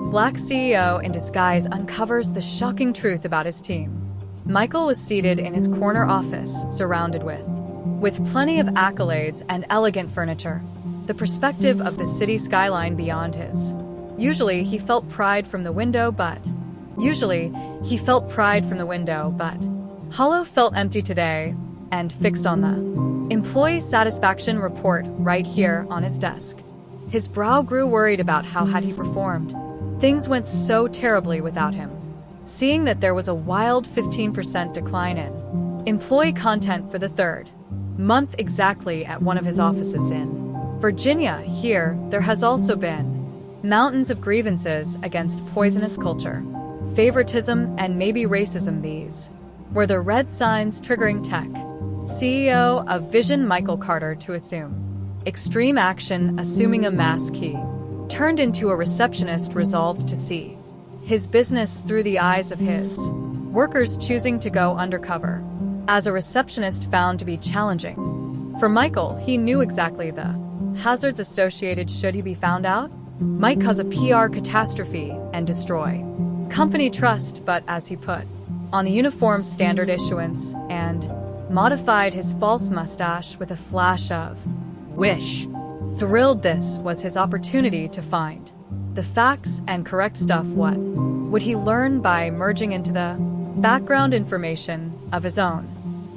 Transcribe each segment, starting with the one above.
Black CEO in disguise uncovers the shocking truth about his team. Michael was seated in his corner office, surrounded with plenty of accolades and elegant furniture, the perspective of the city skyline beyond his. Usually, he felt pride from the window, but Hollow felt empty today and fixed on the employee satisfaction report right here on his desk. His brow grew worried about how had he performed. Things went so terribly without him. Seeing that there was a wild 15% decline in employee content for the third month exactly at one of his offices in Virginia, here, there has also been mountains of grievances against poisonous culture, favoritism, and maybe racism. These were the red signs triggering tech CEO of Vision Michael Carter to assume extreme action, assuming a mask he turned into a receptionist resolved to see his business through the eyes of his workers, choosing to go undercover as a receptionist found to be challenging. For Michael, he knew exactly the hazards associated should he be found out. Might cause a PR catastrophe and destroy company trust, but as he put on the uniform standard issuance and modified his false mustache with a flash of wish. Thrilled, this was his opportunity to find the facts and correct stuff. What would he learn by merging into the background information of his own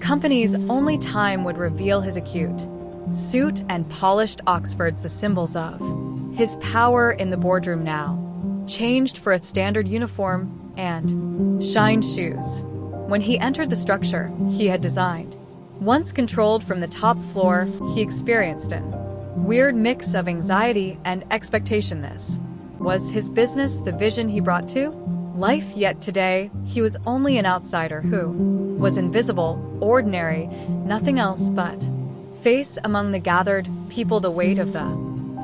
company's? Only time would reveal his acute suit and polished Oxfords, the symbols of his power in the boardroom, now changed for a standard uniform and shined shoes. When he entered the structure he had designed, once controlled from the top floor, he experienced an weird mix of anxiety and expectation. This was his business, the vision he brought to life, yet today he was only an outsider who was invisible, ordinary, nothing else but face among the gathered people. The weight of the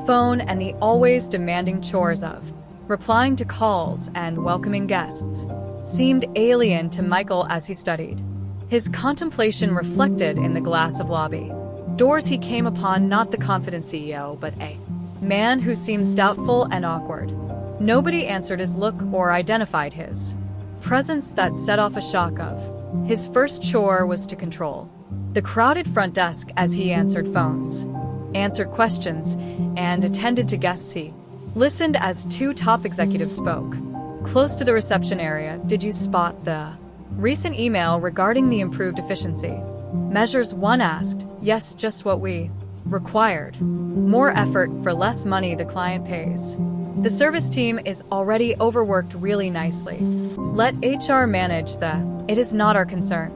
phone and the always demanding chores of replying to calls and welcoming guests seemed alien to Michael as he studied. His contemplation reflected in the glass of lobby doors he came upon not the confident CEO, but a man who seems doubtful and awkward. Nobody answered his look or identified his presence. That set off a shock of his first chore was to control the crowded front desk as he answered phones, answered questions, and attended to guests. He listened as two top executives spoke close to the reception area. Did you spot the recent email regarding the improved efficiency measures? One asked. Yes, just what we required. More effort for less money the client pays. The service team is already overworked really nicely. Let HR manage it is not our concern.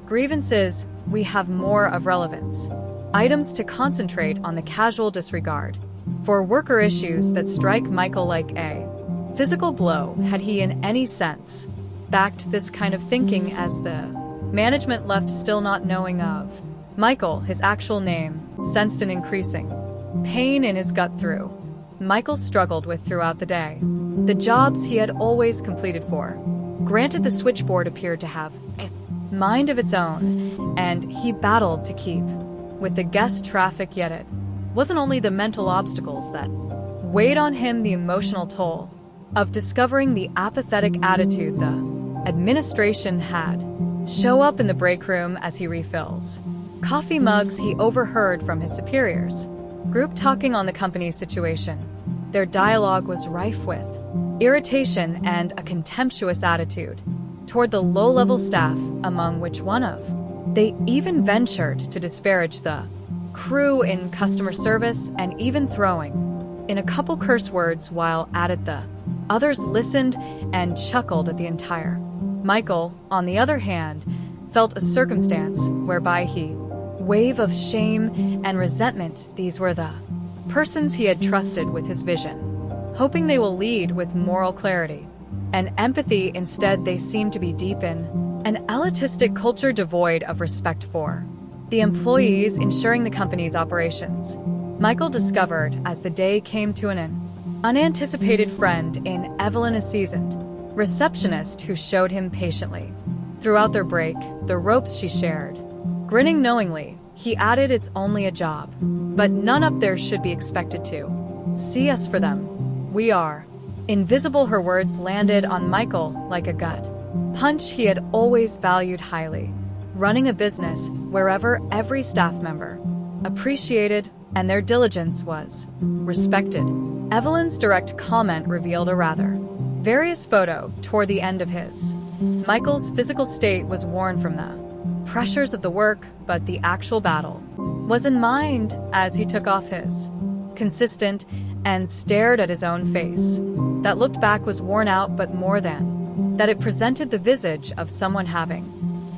Grievances, we have more of relevance items to concentrate on the casual disregard for worker issues that strike Michael like a physical blow. Had he in any sense backed this kind of thinking as the management left still not knowing of Michael, his actual name, sensed an increasing pain in his gut through Michael struggled with throughout the day. The jobs he had always completed for granted, the switchboard appeared to have a mind of its own, and he battled to keep with the guest traffic, yet it wasn't only the mental obstacles that weighed on him, the emotional toll of discovering the apathetic attitude the administration had show up in the break room as he refills coffee mugs. He overheard from his superiors group talking on the company's situation. Their dialogue was rife with irritation and a contemptuous attitude toward the low-level staff, among which one of they even ventured to disparage the crew in customer service and even throwing in a couple curse words while at it. The others listened and chuckled at the entire. Michael, on the other hand, felt a circumstance whereby he wave of shame and resentment. These were the persons he had trusted with his vision, hoping they will lead with moral clarity and empathy. Instead, they seem to be deep in an elitistic culture devoid of respect for the employees, ensuring the company's operations. Michael discovered as the day came to an end, unanticipated friend in Evelyn, a seasoned receptionist who showed him patiently throughout their break the ropes she shared. Grinning knowingly, he added, it's only a job, but none up there should be expected to see us for them. We are Invisible, her words landed on Michael like a gut punch he had always valued highly, running a business wherever every staff member appreciated and their diligence was respected. Evelyn's direct comment revealed a rather various photo toward the end of his. Michael's physical state was worn from the pressures of the work, but the actual battle was in mind as he took off his consistent and stared at his own face. That looked back was worn out, but more than that, it presented the visage of someone having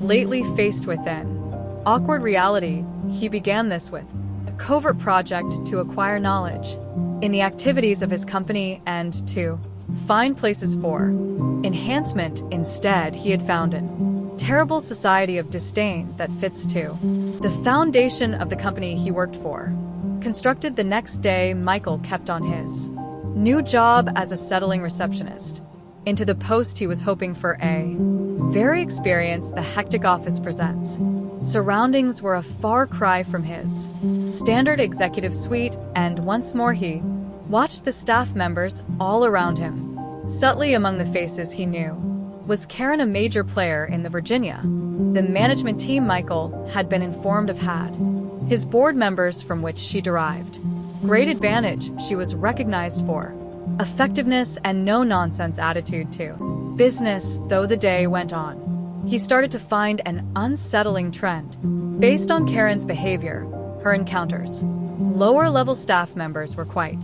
lately faced with an awkward reality. He began this with a covert project to acquire knowledge in the activities of his company and to find places for enhancement. Instead, he had found an terrible society of disdain that fits to the foundation of the company he worked for. Constructed the next day, Michael kept on his new job as a settling receptionist into the post he was hoping for. A very experienced, the hectic office presents surroundings were a far cry from his standard executive suite, and once more he watched the staff members all around him. Subtly among the faces he knew was Karen, a major player in the Virginia. The management team Michael had been informed of had his board members, from which she derived great advantage. She was recognized for effectiveness and no-nonsense attitude to business. Though the day went on, he started to find an unsettling trend based on Karen's behavior. Her encounters lower-level staff members were quite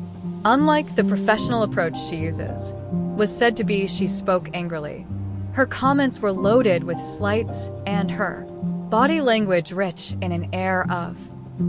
unlike the professional approach she uses. Was said to be she spoke angrily. Her comments were loaded with slights, and her body language rich in an air of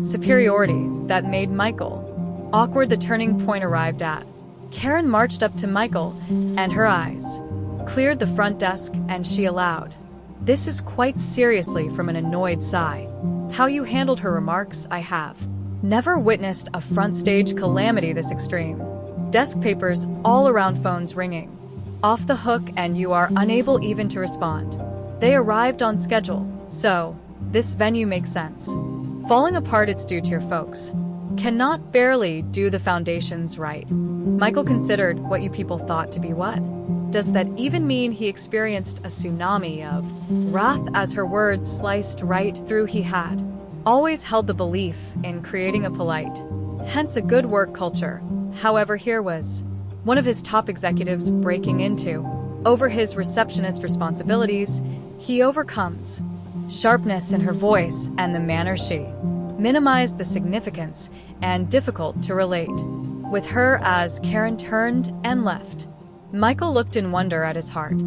superiority that made Michael awkward. The turning point arrived at. Karen marched up to Michael, and her eyes cleared the front desk, and she allowed this is quite seriously from an annoyed sigh. How you handled her remarks, I have never witnessed a front stage calamity this extreme. Desk papers all around, phones ringing off the hook, and you are unable even to respond. They arrived on schedule, so this venue makes sense. Falling apart, it's due to your folks cannot barely do the foundations right. Michael considered what you people thought to be what. Does that even mean? He experienced a tsunami of wrath as her words sliced right through. He had always held the belief in creating a polite, hence a good work culture. However, here was one of his top executives breaking into over his receptionist responsibilities. He overcomes sharpness in her voice and the manner she minimized the significance and difficult to relate with her as Karen turned and left. Michael looked in wonder at his heart.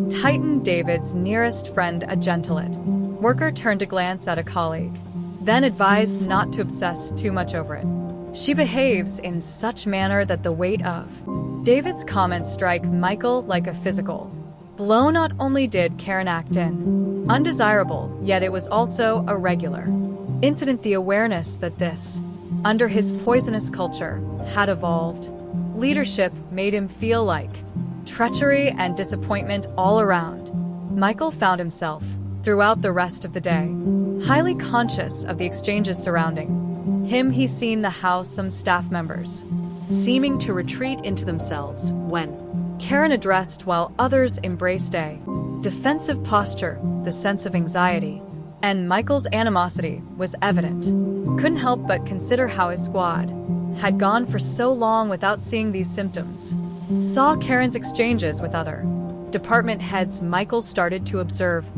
Titan, David's nearest friend, a gentlelet worker, turned to glance at a colleague, then advised not to obsess too much over it. She behaves in such manner that the weight of David's comments strike Michael like a physical blow. Not only did Karen act in undesirable, yet it was also a regular incident. The awareness that this, under his poisonous culture, had evolved leadership made him feel like treachery and disappointment all around. Michael found himself, throughout the rest of the day, highly conscious of the exchanges surrounding him. He seen the how some staff members seeming to retreat into themselves when Karen addressed, while others embraced a defensive posture. The sense of anxiety and Michael's animosity was evident. Couldn't help but consider how his squad had gone for so long without seeing these symptoms. Saw Karen's exchanges with other department heads. Michael started to observe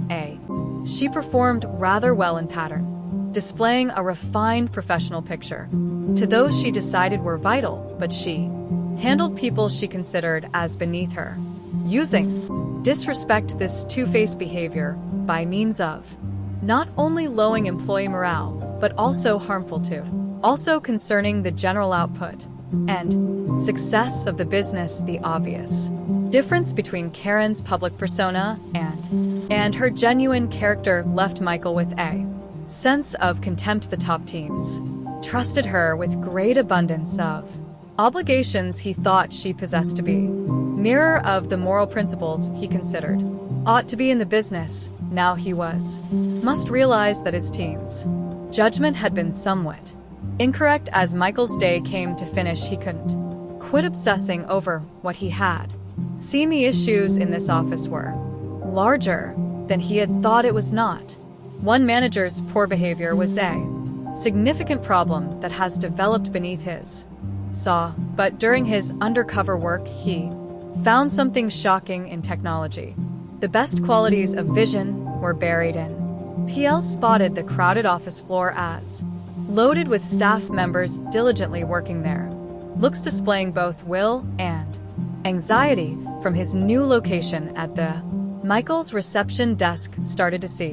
she performed rather well in pattern, displaying a refined professional picture to those she decided were vital, but she handled people she considered as beneath her, using disrespect. This two-faced behavior by means of not only lowering employee morale, but also harmful to also concerning the general output and success of the business. The obvious difference between Karen's public persona and her genuine character left Michael with a sense of contempt. The top teams trusted her with great abundance of obligations he thought she possessed to be mirror of the moral principles he considered ought to be in the business. Now he must realize that his team's judgment had been somewhat incorrect. As Michael's day came to finish, he couldn't quit obsessing over what he had seen the issues in this office were larger than he had thought it was not. One manager's poor behavior was a significant problem that has developed beneath his saw, but during his undercover work, he found something shocking in technology. The best qualities of vision were buried in. PL spotted the crowded office floor as loaded with staff members diligently working there, looks displaying both will and anxiety from his new location at the Michael's reception desk started to see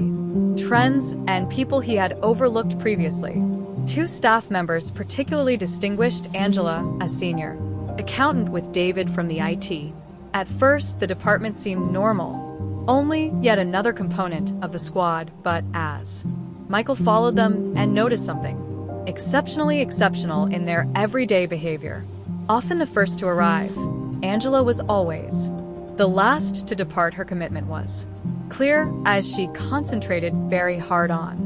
trends and people he had overlooked previously. Two staff members particularly distinguished Angela, a senior accountant with David from the IT. At first, the department seemed normal, only yet another component of the squad, but as Michael followed them and noticed something exceptionally exceptional in their everyday behavior. Often the first to arrive, Angela was always the last to depart. Her commitment was clear as she concentrated very hard on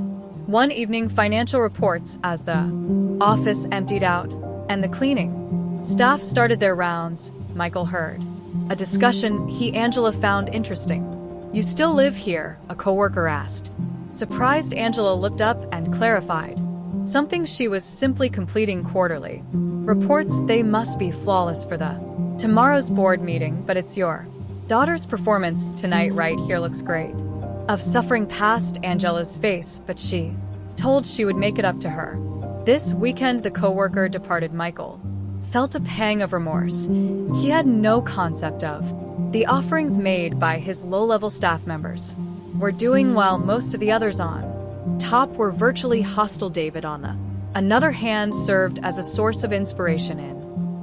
one evening financial reports as the office emptied out and the cleaning staff started their rounds. Michael heard a discussion Angela found interesting. "You still live here?" a coworker asked. Surprised, Angela looked up and clarified something she was simply completing quarterly reports. "They must be flawless for the tomorrow's board meeting, but it's your daughter's performance tonight right here looks great." Of suffering past Angela's face, but she told she would make it up to her. This weekend the coworker departed. Michael felt a pang of remorse. He had no concept of the offerings made by his low-level staff members were doing while most of the others on top were virtually hostile. David, on the another hand, served as a source of inspiration.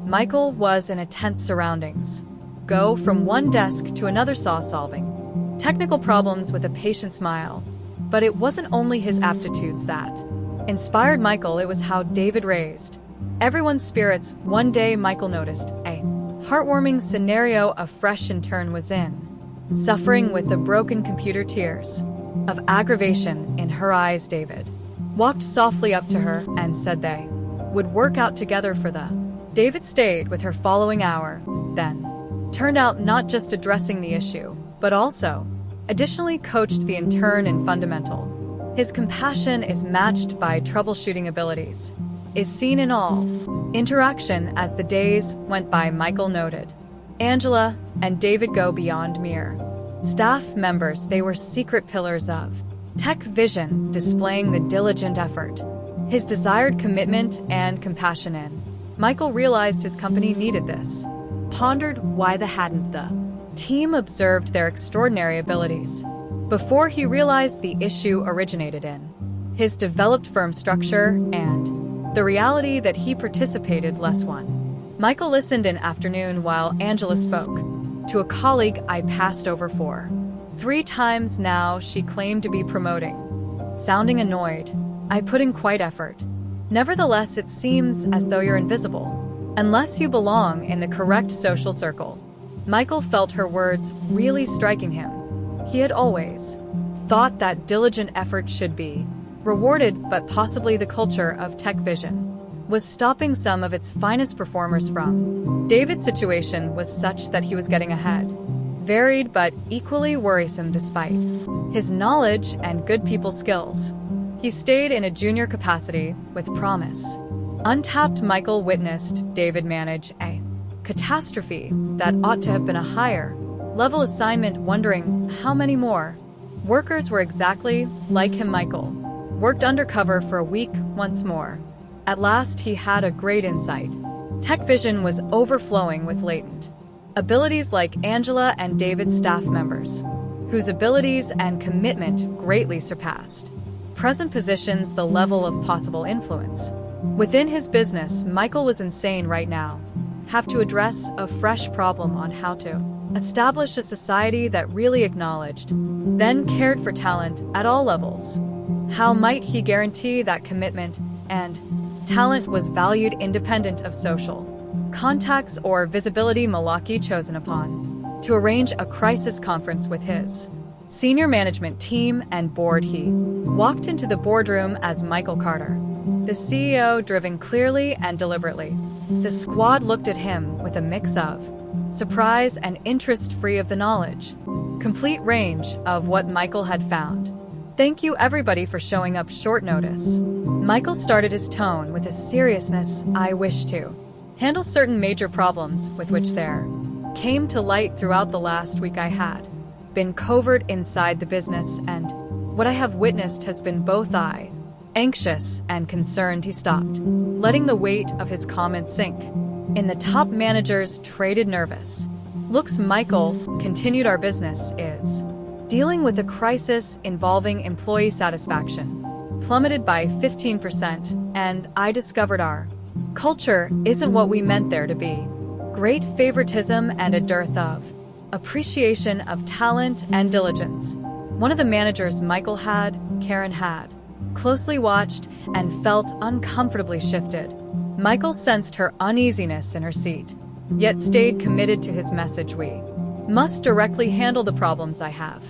Michael was in a tense surroundings. Go from one desk to another, saw solving technical problems with a patient smile. But it wasn't only his aptitudes that inspired Michael, it was how David raised everyone's spirits. One day Michael noticed a heartwarming scenario. A fresh intern was in, suffering with the broken computer, tears of aggravation in her eyes. David walked softly up to her and said they would work out together for the David stayed with her following hour, then turned out not just addressing the issue, but also additionally coached the intern in fundamental. His compassion is matched by troubleshooting abilities, is seen in all interaction. As the days went by, Michael noted Angela and David go beyond mere staff members. They were secret pillars of tech vision, displaying the diligent effort, his desired commitment and compassion in. Michael realized his company needed this, pondered why hadn't the team observed their extraordinary abilities before he realized the issue originated in his developed firm structure and the reality that he participated less. One Michael listened in afternoon while Angela spoke to a colleague I passed over for 3 times now. She claimed to be promoting, sounding annoyed. "I put in quite effort. Nevertheless, it seems as though you're invisible unless you belong in the correct social circle." Michael felt her words really striking him. He had always thought that diligent effort should be rewarded, but possibly the culture of tech vision was stopping some of its finest performers from. David's situation was such that he was getting ahead, varied but equally worrisome despite his knowledge and good people skills. He stayed in a junior capacity with promise. Untapped. Michael witnessed David manage a catastrophe that ought to have been a higher level assignment, wondering how many more workers were exactly like him. Michael worked undercover for a week once more. At last he had a great insight. Tech vision was overflowing with latent abilities like Angela and David's staff members, whose abilities and commitment greatly surpassed present positions the level of possible influence within his business. Michael was insane right now. Have to address a fresh problem on how to establish a society that really acknowledged, then cared for talent at all levels. How might he guarantee that commitment and talent was valued independent of social contacts or visibility? Malaki chosen upon to arrange a crisis conference with his senior management team and board. He walked into the boardroom as Michael Carter, the CEO, driven clearly and deliberately. The squad looked at him with a mix of surprise and interest free of the knowledge. Complete range of what Michael had found. Thank you everybody for showing up short notice. Michael started his tone with a seriousness I wish to handle certain major problems with which there came to light throughout the last week. I had been covert inside the business, and what I have witnessed has been both anxious and concerned. He stopped, letting the weight of his comments sink. In the top managers traded nervous looks. Michael continued, our business is dealing with a crisis involving employee satisfaction plummeted by 15%, and I discovered our culture isn't what we meant there to be. Great favoritism and a dearth of appreciation of talent and diligence. One of the managers Karen had closely watched and felt uncomfortably shifted. Michael sensed her uneasiness in her seat, yet stayed committed to his message. We must directly handle the problems. I have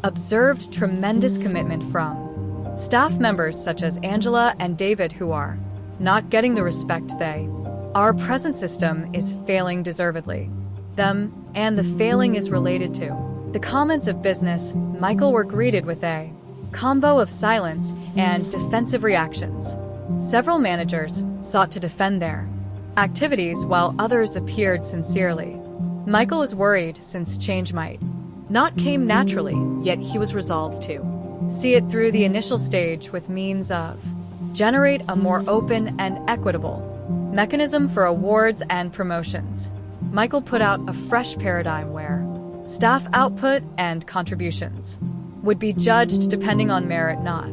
observed tremendous commitment from staff members such as Angela and David, who are not getting the respect they. Our present system is failing deservedly. Them, and the failing is related to the comments of business. Michael were greeted with a combo of silence and defensive reactions. Several managers sought to defend their activities while others appeared sincerely. Michael was worried since change might not came naturally, yet he was resolved to see it through the initial stage with means of generate a more open and equitable mechanism for awards and promotions. Michael put out a fresh paradigm where staff output and contributions would be judged depending on merit, not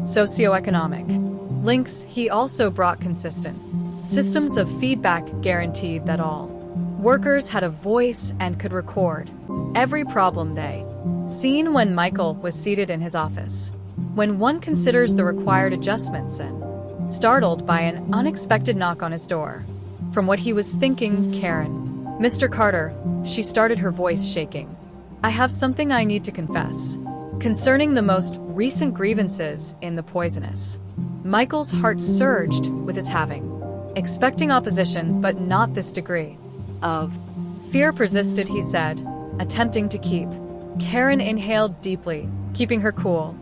socioeconomic links. He also brought consistent systems of feedback, guaranteed that all workers had a voice and could record every problem they seen. When Michael was seated in his office, when one considers the required adjustments, and startled by an unexpected knock on his door. From what he was thinking, Karen. Mr. Carter, she started, her voice shaking. I have something I need to confess concerning the most recent grievances in the poisonous. Michael's heart surged with his having expecting opposition, but not this degree of fear persisted. He said, attempting to keep. Karen inhaled deeply, keeping her cool.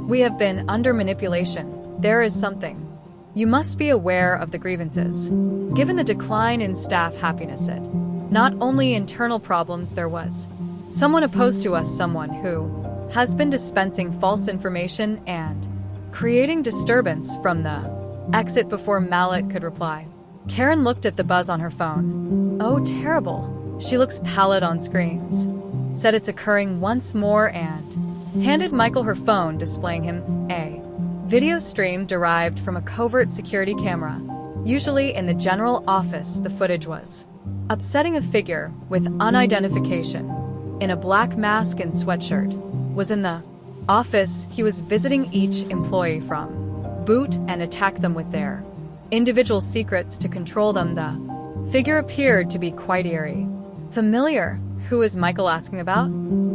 We have been under manipulation. There is something. You must be aware of the grievances. Given the decline in staff happiness, it not only internal problems, there was someone opposed to us, someone who has been dispensing false information and creating disturbance from the exit. Before Mallet could reply, Karen looked at the buzz on her phone. Oh, terrible. She looks pallid on screens. Said it's occurring once more, and handed Michael her phone, displaying him a video stream derived from a covert security camera. Usually in the general office, the footage was upsetting. A figure with unidentification in a black mask and sweatshirt was in the office. He was visiting each employee from boot and attack them with their individual secrets to control them. The figure appeared to be quite eerie. Familiar? Who is Michael asking about?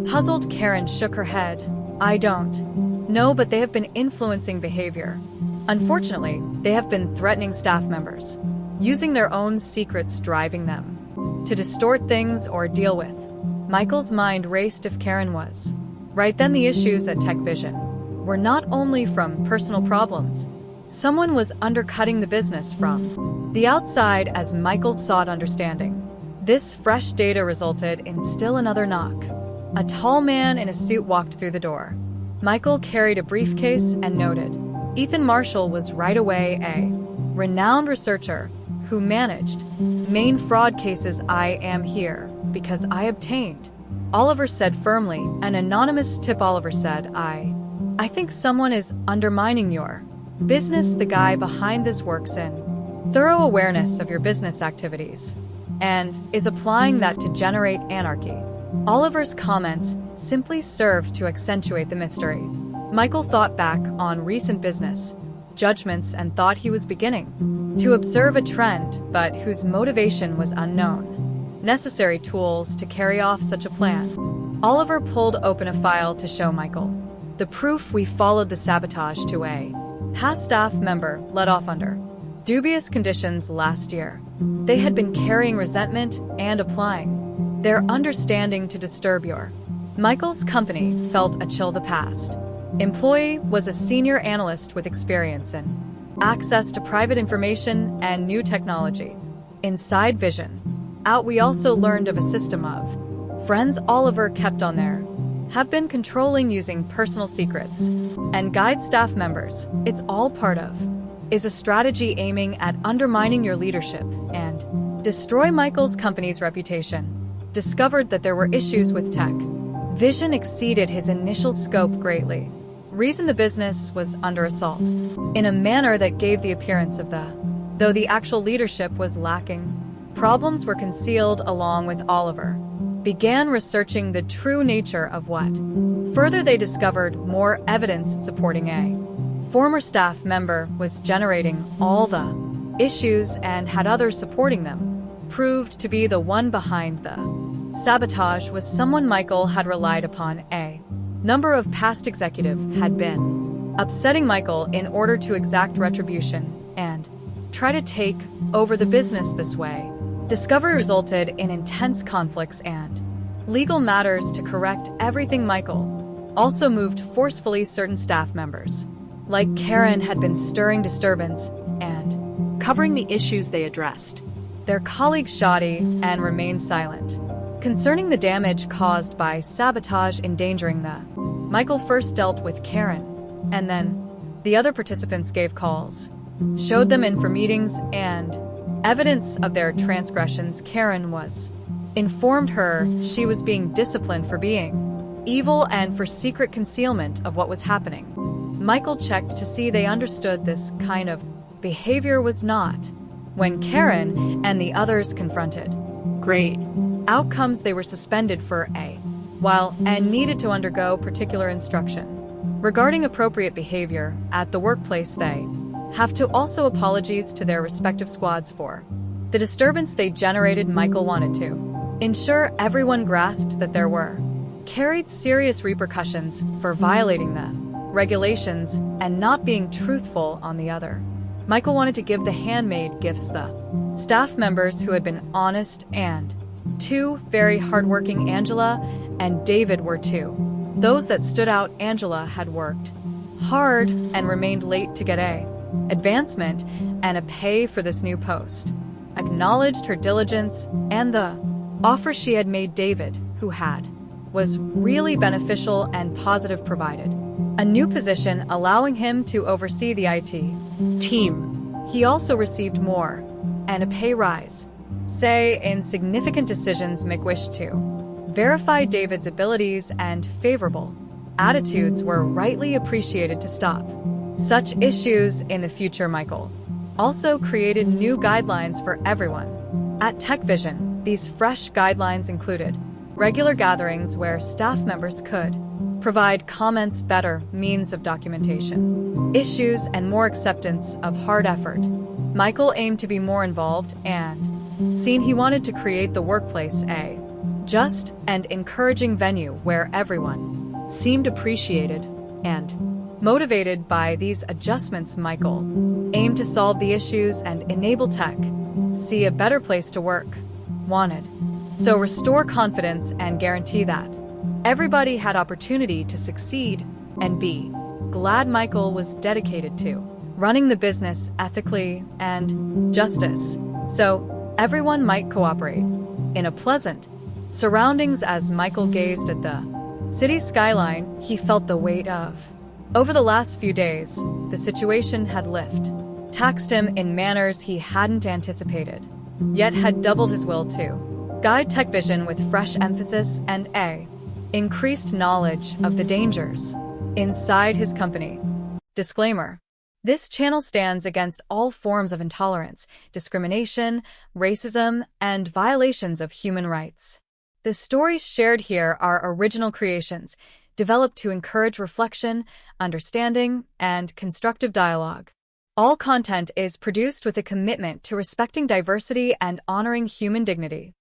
Puzzled, Karen shook her head. I don't know, but they have been influencing behavior. Unfortunately, they have been threatening staff members, using their own secrets, driving them to distort things or deal with. Michael's mind raced. If Karen was right, then the issues at Tech Vision were not only from personal problems. Someone was undercutting the business from the outside. As Michael sought understanding, this fresh data resulted in still another knock. A tall man in a suit walked through the door. Michael carried a briefcase and noted Ethan Marshall was right away a renowned researcher who managed main fraud cases. I am here because I obtained, Oliver said firmly. An anonymous tip. Oliver said, I think someone is undermining your business. The guy behind this works in thorough awareness of your business activities and is applying that to generate anarchy. Oliver's comments simply served to accentuate the mystery. Michael thought back on recent business judgments and thought he was beginning to observe a trend, but whose motivation was unknown. Necessary tools to carry off such a plan. Oliver pulled open a file to show Michael the proof. We followed the sabotage to a past staff member let off under dubious conditions last year. They had been carrying resentment and applying their understanding to disturb your. Michael's company felt a chill the past. Employee was a senior analyst with experience in access to private information and new technology. Inside vision. Out we also learned of a system of friends Oliver kept on there have been controlling using personal secrets and guide staff members. It's all part of is a strategy aiming at undermining your leadership and destroy Michael's company's reputation. Discovered that there were issues with tech. Vision exceeded his initial scope greatly. Reason the business was under assault in a manner that gave the appearance of though the actual leadership was lacking. Problems were concealed along with Oliver. Began researching the true nature of what. Further, they discovered more evidence supporting a former staff member was generating all the issues and had others supporting them. Proved to be the one behind the sabotage was someone Michael had relied upon. A number of past executives had been upsetting Michael in order to exact retribution and try to take over the business this way. Discovery resulted in intense conflicts and legal matters to correct everything. Michael also moved forcefully certain staff members, like Karen, had been stirring disturbance and covering the issues they addressed. Their colleagues shoddy and remained silent concerning the damage caused by sabotage endangering the. Michael first dealt with Karen, and then the other participants gave calls, showed them in for meetings and evidence of their transgressions. Karen was informed her she was being disciplined for being evil and for secret concealment of what was happening. Michael checked to see they understood this kind of behavior was not. When Karen and the others confronted great outcomes, they were suspended for a while and needed to undergo particular instruction regarding appropriate behavior at the workplace. They have to also apologize to their respective squads for the disturbance they generated. Michael wanted to ensure everyone grasped that there were carried serious repercussions for violating the regulations and not being truthful on the other. Michael wanted to give the handmade gifts the staff members who had been honest and two very hardworking. Angela and David were two. Those that stood out. Angela had worked hard and remained late to get a advancement and a pay for this new post. Acknowledged her diligence and the offer she had made. David, who was really beneficial and positive, provided a new position allowing him to oversee the IT team. He also received more and a pay rise. Say, in significant decisions, Mick wished to verify David's abilities and favorable attitudes were rightly appreciated to stop such issues in the future. Michael also created new guidelines for everyone at TechVision. These fresh guidelines included regular gatherings where staff members could provide comments, better means of documentation, issues, and more acceptance of hard effort. Michael aimed to be more involved and seen. He wanted to create the workplace a just and encouraging venue where everyone seemed appreciated and motivated by these adjustments. Michael aimed to solve the issues and enable tech see a better place to work. Wanted so restore confidence and guarantee that everybody had opportunity to succeed and be glad. Michael was dedicated to running the business ethically and justice, so everyone might cooperate in a pleasant surroundings. As Michael gazed at the city skyline, he felt the weight of over the last few days. The situation had taxed him in manners he hadn't anticipated, yet had doubled his will to guide TechVision with fresh emphasis and a increased knowledge of the dangers inside his company. Disclaimer: this channel stands against all forms of intolerance, discrimination, racism, and violations of human rights. The stories shared here are original creations, developed to encourage reflection, understanding, and constructive dialogue. All content is produced with a commitment to respecting diversity and honoring human dignity.